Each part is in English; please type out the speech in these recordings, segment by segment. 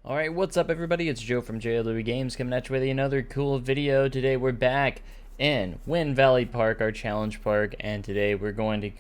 Alright, what's up everybody? It's Joe from JLW Games coming at you with another cool video. Today we're back in Wind Valley Park, our challenge park, and today we're going to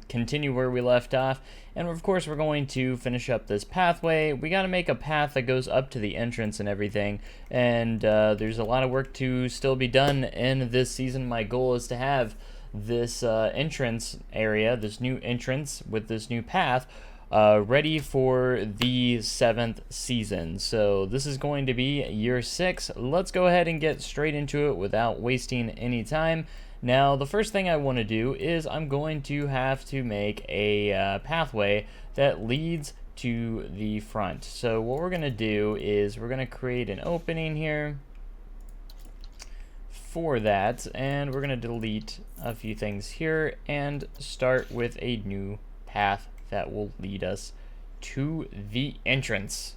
continue where we left off. And of course we're going to finish up this pathway. We gotta make a path that goes up to the entrance and everything. And there's a lot of work to still be done in this season. My goal is to have this entrance area, this new entrance with this new path, ready for the 7th season. So this is going to be year 6. Let's go ahead and get straight into it without wasting any time. Now, the first thing I want to do is I'm going to have to make a pathway that leads to the front. So what we're going to do is we're going to create an opening here for that, and we're going to delete a few things here and start with a new path that will lead us to the entrance.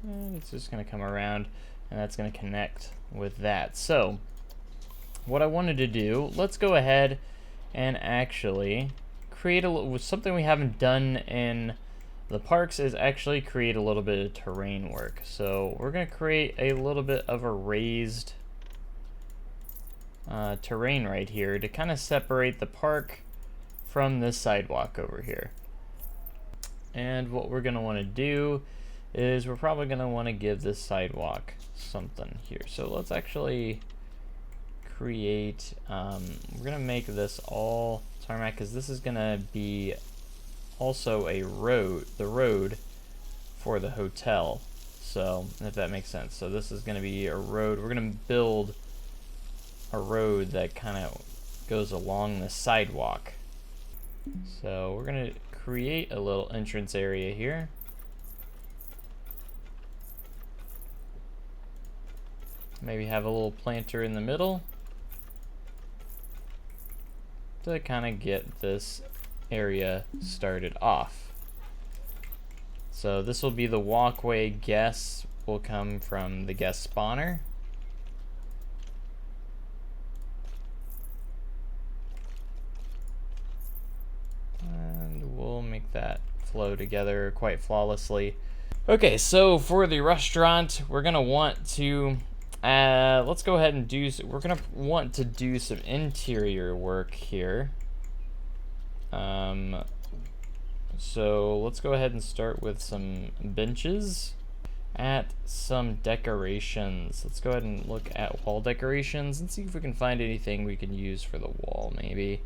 And it's just going to come around, and that's going to connect with that. So what I wanted to do, let's go ahead and actually create something we haven't done in the parks, is actually create a little bit of terrain work. So we're going to create a little bit of a raised terrain right here to kind of separate the park from this sidewalk over here. And what we're going to want to do is we're probably going to want to give this sidewalk something here. So let's actually create, we're going to make this all tarmac, because this is going to be also a road, the road for the hotel. So if that makes sense. So this is going to be a road. We're going to build a road that kind of goes along the sidewalk. So we're going to create a little entrance area here. Maybe have a little planter in the middle to kind of get this area started off. So this will be the walkway. Guests will come from the guest spawner. Make that flow together quite flawlessly. Okay, so for the restaurant, we're gonna want to let's go ahead and we're gonna want to do some interior work here. So let's go ahead and start with some benches. At some decorations, let's go ahead and look at wall decorations and see if we can find anything we can use for the wall. Maybe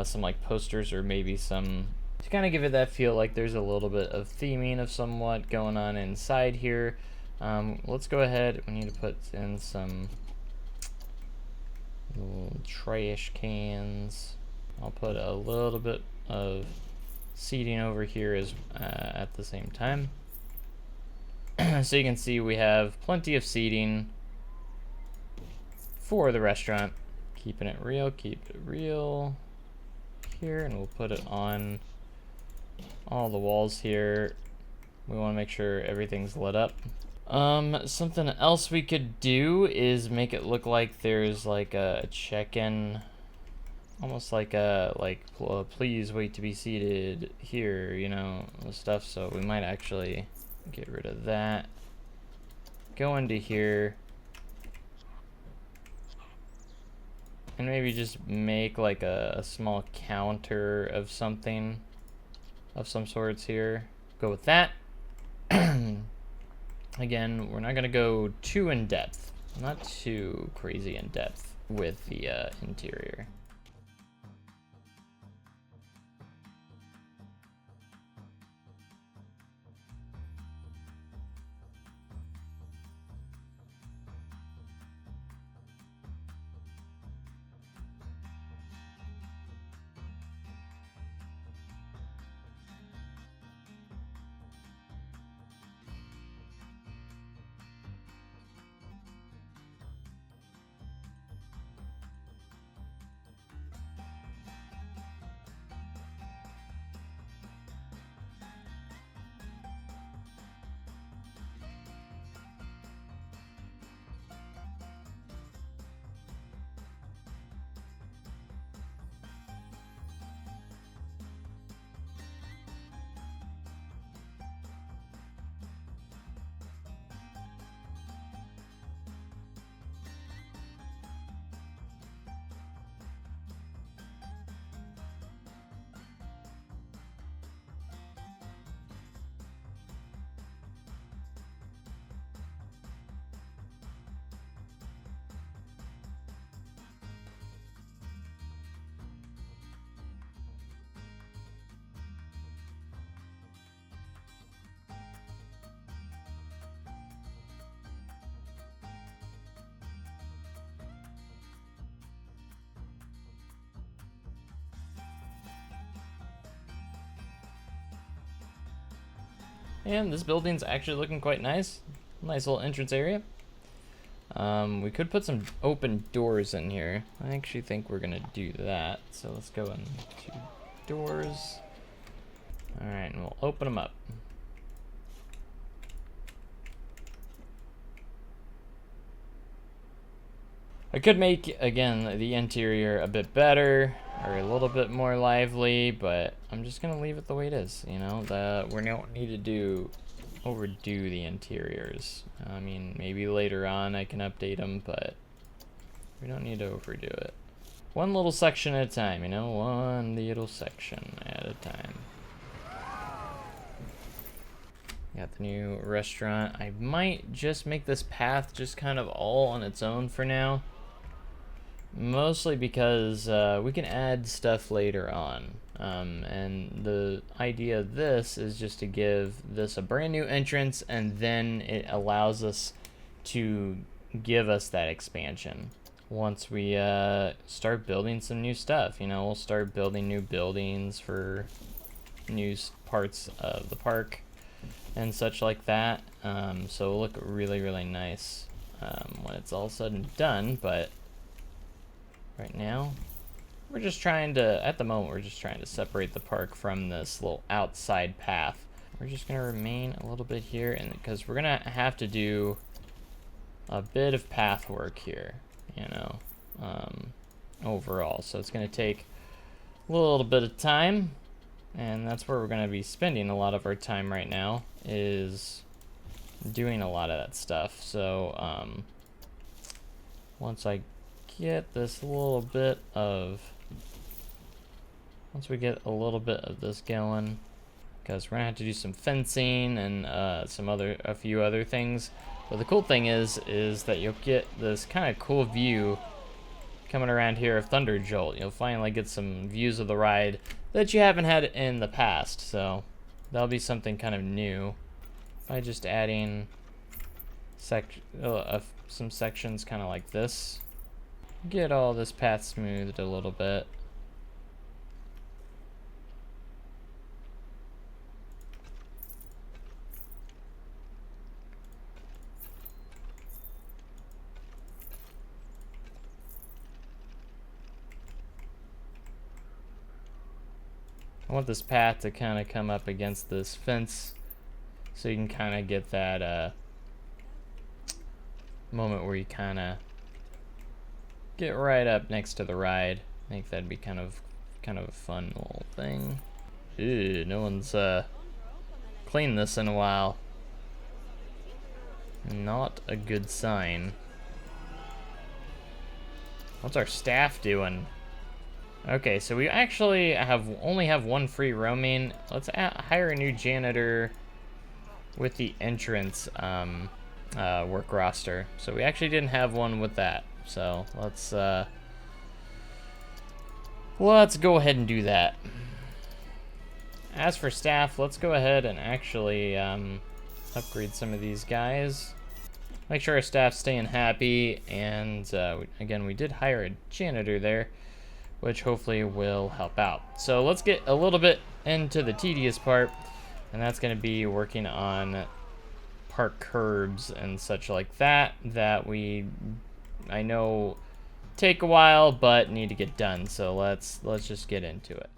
some like posters, or maybe some, to kind of give it that feel like there's a little bit of theming of somewhat going on inside here. Let's go ahead, we need to put in some little trash cans. I'll put a little bit of seating over here as at the same time. So you can see we have plenty of seating for the restaurant. Keeping it real, keep it real here, and we'll put it on all the walls here. We want to make sure everything's lit up. Something else we could do is make it look like there's like a check-in, almost like a please wait to be seated here, you know, stuff. So we might actually get rid of that, go into here, and maybe just make like a small counter of something of some sorts here. Go with that. Again, we're not gonna go too in depth, not too crazy in depth with the interior. And this building's actually looking quite nice. Nice little entrance area. We could put some open doors in here. I actually think we're gonna do that. So let's go into doors. All right, and we'll open them up. I could make, again, the interior a bit better or a little bit more lively, but I'm just gonna leave it the way it is. You know, we don't need to overdo the interiors. I mean, maybe later on I can update them, but we don't need to overdo it. One little section at a time, you know, one little section at a time. Got the new restaurant. I might just make this path just kind of all on its own for now. Mostly because we can add stuff later on. And the idea of this is just to give this a brand new entrance, and then it allows us to give us that expansion. Once we start building some new stuff, you know, we'll start building new buildings for new parts of the park and such like that. So it'll look really, really nice when it's all said and done, but right now, we're just trying to, at the moment, we're just trying to separate the park from this little outside path. We're just gonna remain a little bit here, and because we're gonna have to do a bit of path work here, you know, overall. So it's gonna take a little bit of time, and that's where we're gonna be spending a lot of our time right now, is doing a lot of that stuff. So once we get a little bit of this going, because we're gonna have to do some fencing and a few other things. But the cool thing is that you'll get this kind of cool view coming around here of Thunder Jolt. You'll finally get some views of the ride that you haven't had in the past, so that'll be something kind of new by just adding some sections kind of like this. Get all this path smoothed a little bit. I want this path to kind of come up against this fence so you can kind of get that moment where you kind of get right up next to the ride. I think that'd be kind of a fun little thing. Ew, no one's cleaned this in a while. Not a good sign. What's our staff doing? Okay, so we actually only have one free roaming. Let's hire a new janitor with the entrance work roster. So we actually didn't have one with that. So let's go ahead and do that. As for staff, let's go ahead and actually upgrade some of these guys. Make sure our staff's staying happy, and again, we did hire a janitor there, which hopefully will help out. So let's get a little bit into the tedious part, and that's going to be working on park curbs and such like that I know take a while, but need to get done. So let's just get into it.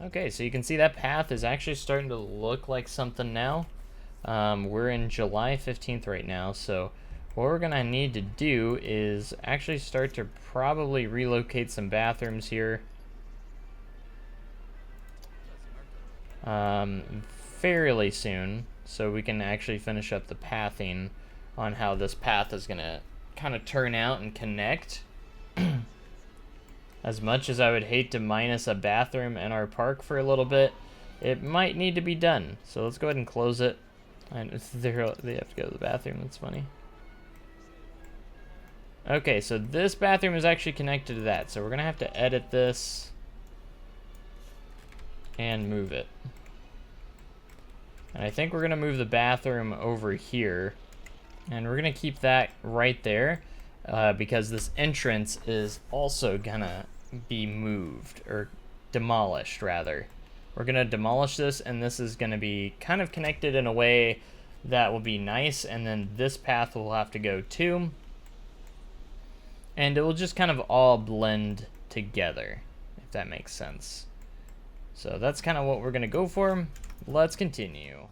Okay, so you can see that path is actually starting to look like something now. We're in July 15th right now, so what we're gonna need to do is actually start to probably relocate some bathrooms here. Fairly soon, so we can actually finish up the pathing on how this path is gonna kind of turn out and connect. As much as I would hate to minus a bathroom in our park for a little bit, it might need to be done. So let's go ahead and close it. And they have to go to the bathroom. That's funny. Okay, so this bathroom is actually connected to that. So we're going to have to edit this and move it. And I think we're going to move the bathroom over here. And we're going to keep that right there. Because this entrance is also gonna be moved, or demolished rather. We're gonna demolish this, and this is gonna be kind of connected in a way that will be nice, and then this path will have to go too. And it will just kind of all blend together, if that makes sense. So that's kind of what we're gonna go for. Let's continue.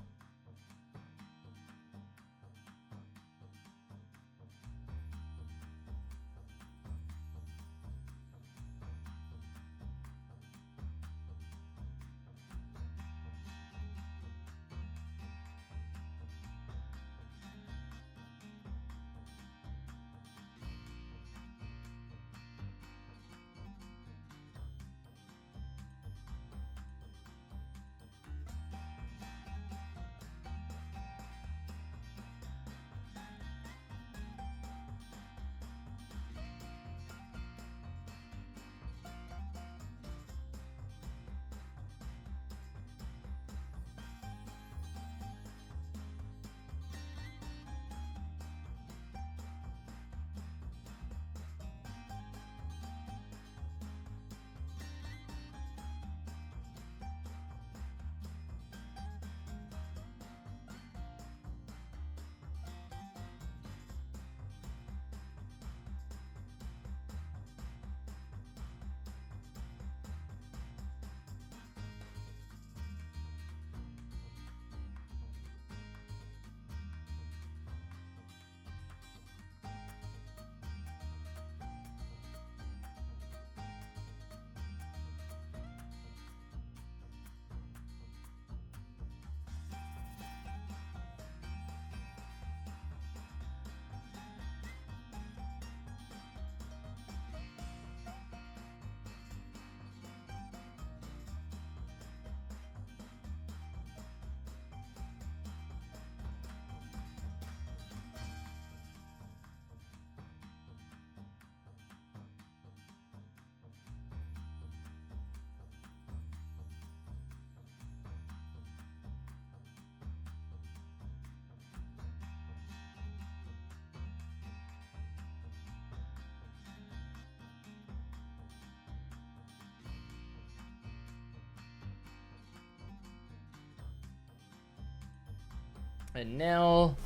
And now,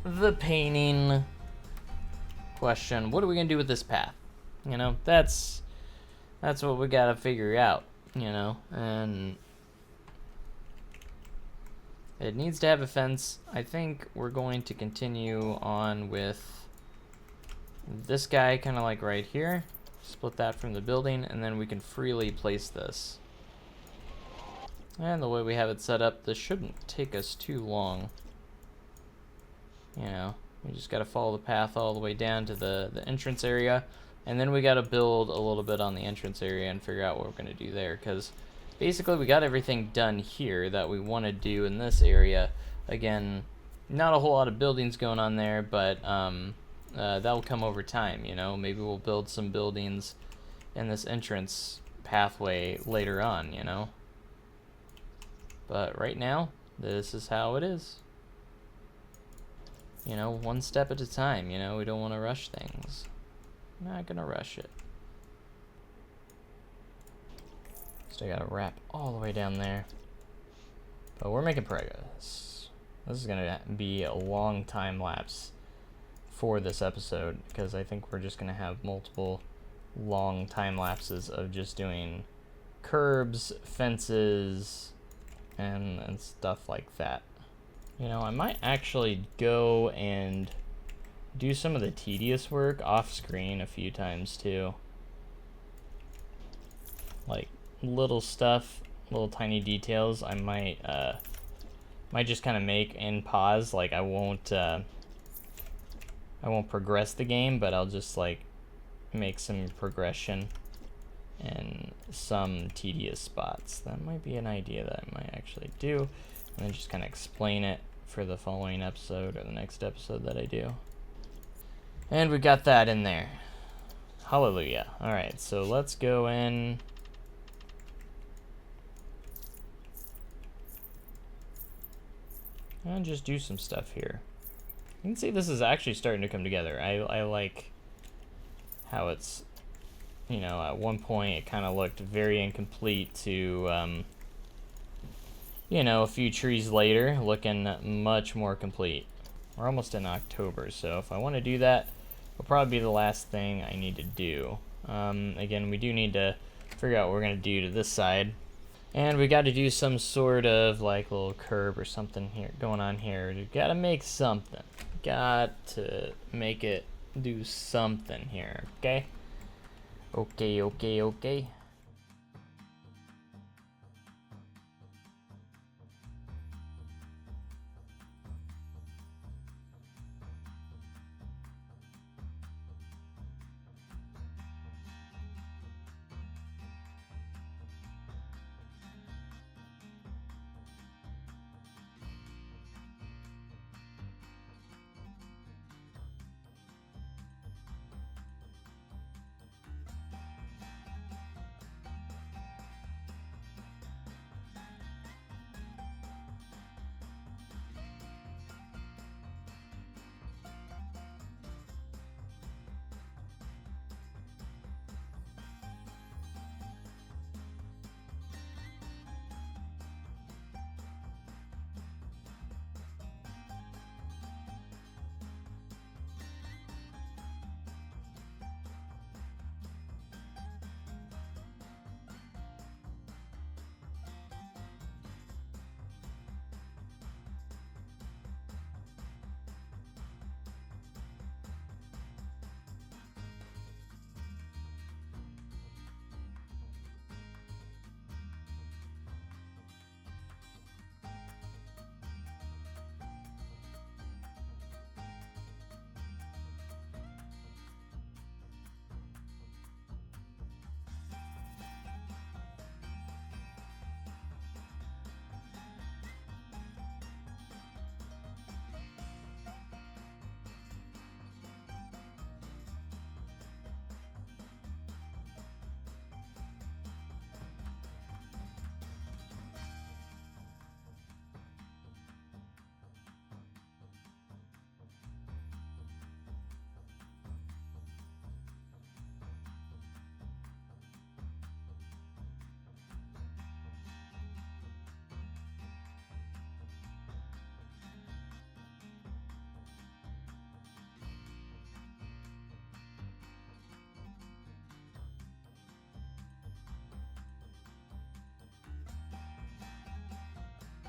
the painting question. What are we gonna do with this path? You know, that's what we gotta figure out, you know, and it needs to have a fence. I think we're going to continue on with this guy kind of like right here. Split that from the building, and then we can freely place this. And the way we have it set up, this shouldn't take us too long. You know, we just got to follow the path all the way down to the entrance area, and then we got to build a little bit on the entrance area and figure out what we're going to do there, because basically we got everything done here that we want to do in this area. Again, not a whole lot of buildings going on there, but that'll come over time, you know. Maybe we'll build some buildings in this entrance pathway later on, you know. But right now, this is how it is. You know, one step at a time, you know, we don't want to rush things. Not gonna rush it. Still gotta wrap all the way down there. But we're making progress. This is gonna be a long time lapse for this episode, because I think we're just gonna have multiple long time lapses of just doing curbs, fences, and stuff like that. You know, I might actually go and do some of the tedious work off screen a few times too. Like little stuff, little tiny details I might just kind of make and pause. Like I won't progress the game, but I'll just like make some progression and some tedious spots. That might be an idea that I might actually do, and then just kind of explain it for the following episode or the next episode that I do. And we got that in there. Hallelujah. Alright, so let's go in. And just do some stuff here. You can see this is actually starting to come together. I like how it's, you know, at one point it kind of looked very incomplete to, you know, a few trees later looking much more complete. We're almost in October, so if I want to do that, it'll probably be the last thing I need to do. Again, we do need to figure out what we're going to do to this side. And we got to do some sort of like little curb or something here going on here. We got to make something. Got to make it do something here, okay? Okay.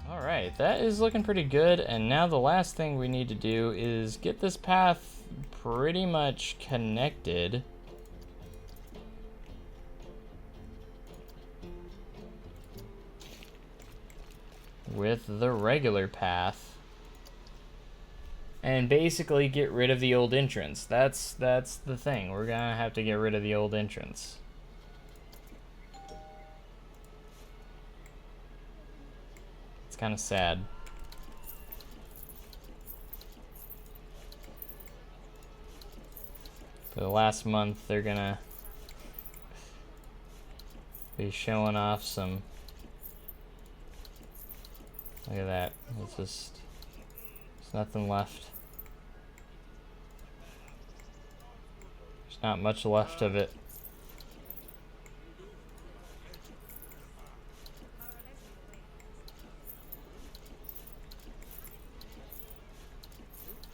Alright, that is looking pretty good, and now the last thing we need to do is get this path pretty much connected with the regular path and basically get rid of the old entrance. That's the thing. We're gonna have to get rid of the old entrance. Kind of sad. For the last month, they're gonna be showing off some. Look at that. It's just, there's nothing left. There's not much left of it.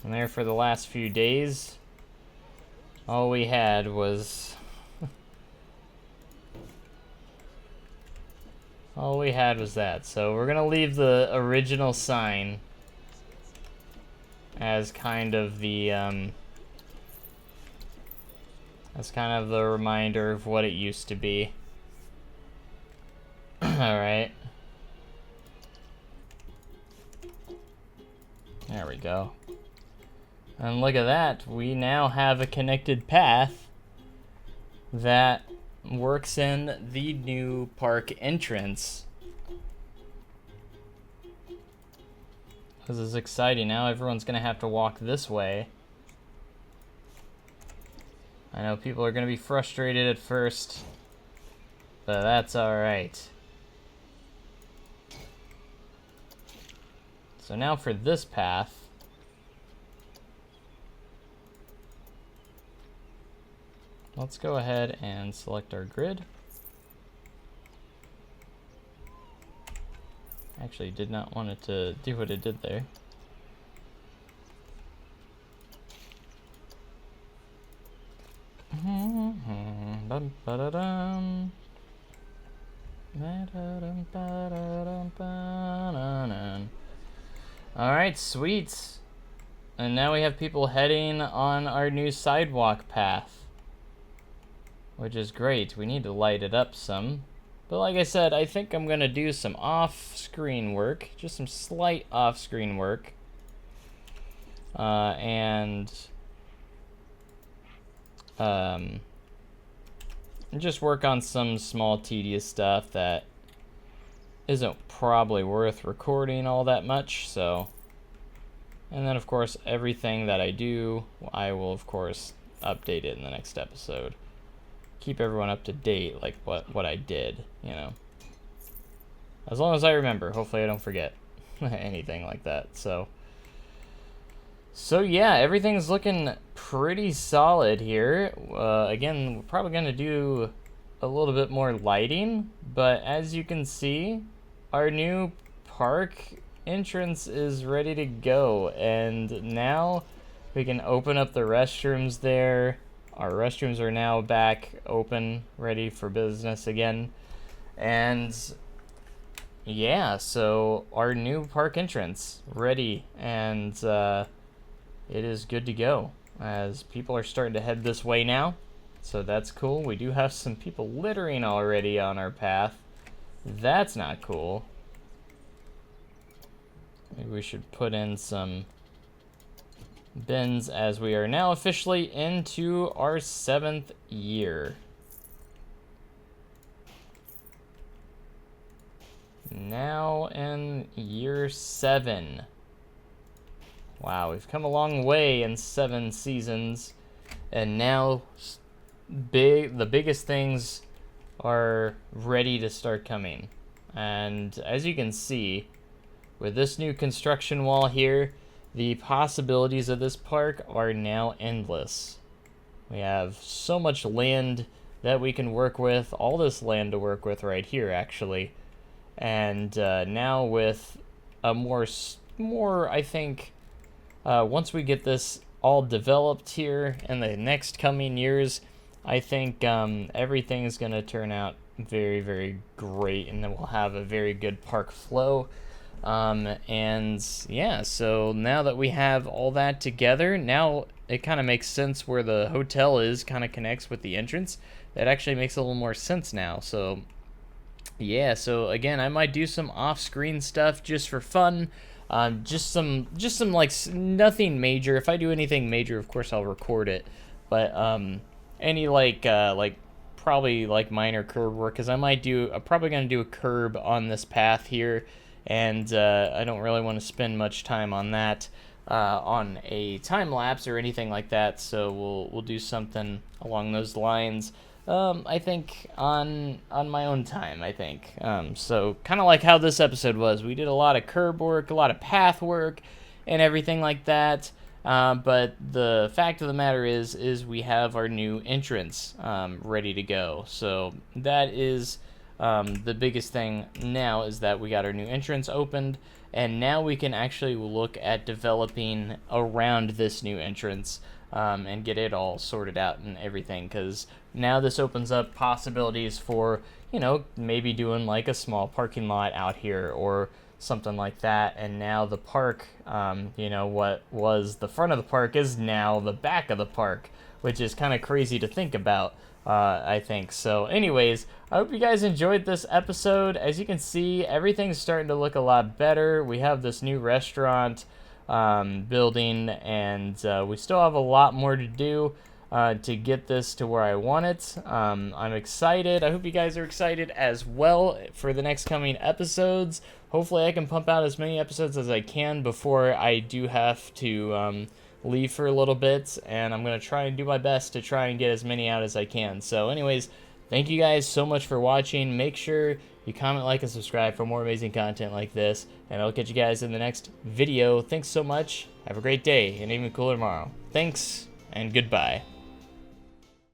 And there for the last few days, all we had was All we had was that. So we're gonna leave the original sign as kind of the reminder of what it used to be. Alright. There we go. And look at that, we now have a connected path that works in the new park entrance. This is exciting. Now everyone's gonna have to walk this way. I know people are gonna be frustrated at first, but that's alright. So now for this path, let's go ahead and select our grid. Actually, did not want it to do what it did there. Alright, sweet. And now we have people heading on our new sidewalk path, which is great. We need to light it up some. But like I said, I think I'm gonna do some off-screen work, just some slight off-screen work. And just work on some small tedious stuff that isn't probably worth recording all that much, so. And then of course everything that I do, I will of course update it in the next episode. Keep everyone up to date, like what I did, you know. As long as I remember, hopefully I don't forget anything like that, so yeah, everything's looking pretty solid here. Again, we're probably gonna do a little bit more lighting, but as you can see, our new park entrance is ready to go, and now we can open up the restrooms there. Our restrooms are now back open, ready for business again. And yeah, so our new park entrance ready, and it is good to go as people are starting to head this way now. So that's cool. We do have some people littering already on our path. That's not cool. Maybe we should put in some bins as we are now officially into our 7th year. Now in year 7. Wow, we've come a long way in 7 seasons, and now the biggest things are ready to start coming. And as you can see, with this new construction wall here, the possibilities of this park are now endless. We have so much land that we can work with, all this land to work with right here actually. And now with a more I think, once we get this all developed here in the next coming years, I think everything is going to turn out very, very great, and then we'll have a very good park flow. And yeah, so now that we have all that together, now it kind of makes sense where the hotel is, kind of connects with the entrance. That actually makes a little more sense now. So yeah, so again, I might do some off-screen stuff just for fun. Just some like nothing major. If I do anything major, of course I'll record it. But any like probably like minor curb work, because I'm probably gonna do a curb on this path here, and I don't really want to spend much time on that on a time lapse or anything like that. So we'll do something along those lines. I think on my own time, I think. So kind of like how this episode was. We did a lot of curb work, a lot of path work, and everything like that. But the fact of the matter is we have our new entrance ready to go. So that is the biggest thing now, is that we got our new entrance opened, and now we can actually look at developing around this new entrance. and get it all sorted out and everything, because now this opens up possibilities for, you know, maybe doing like a small parking lot out here or something like that. And now the park, you know, what was the front of the park is now the back of the park, which is kind of crazy to think about, I think. So anyways, I hope you guys enjoyed this episode. As you can see, everything's starting to look a lot better. We have this new restaurant building, and we still have a lot more to do to get this to where I want it. I'm excited. I hope you guys are excited as well for the next coming episodes. Hopefully I can pump out as many episodes as I can before I do have to leave for a little bit, and I'm going to try and do my best to try and get as many out as I can. So anyways, thank you guys so much for watching. Make sure you comment, like, and subscribe for more amazing content like this, and I'll catch you guys in the next video. Thanks so much. Have a great day, and even cooler tomorrow. Thanks, and goodbye.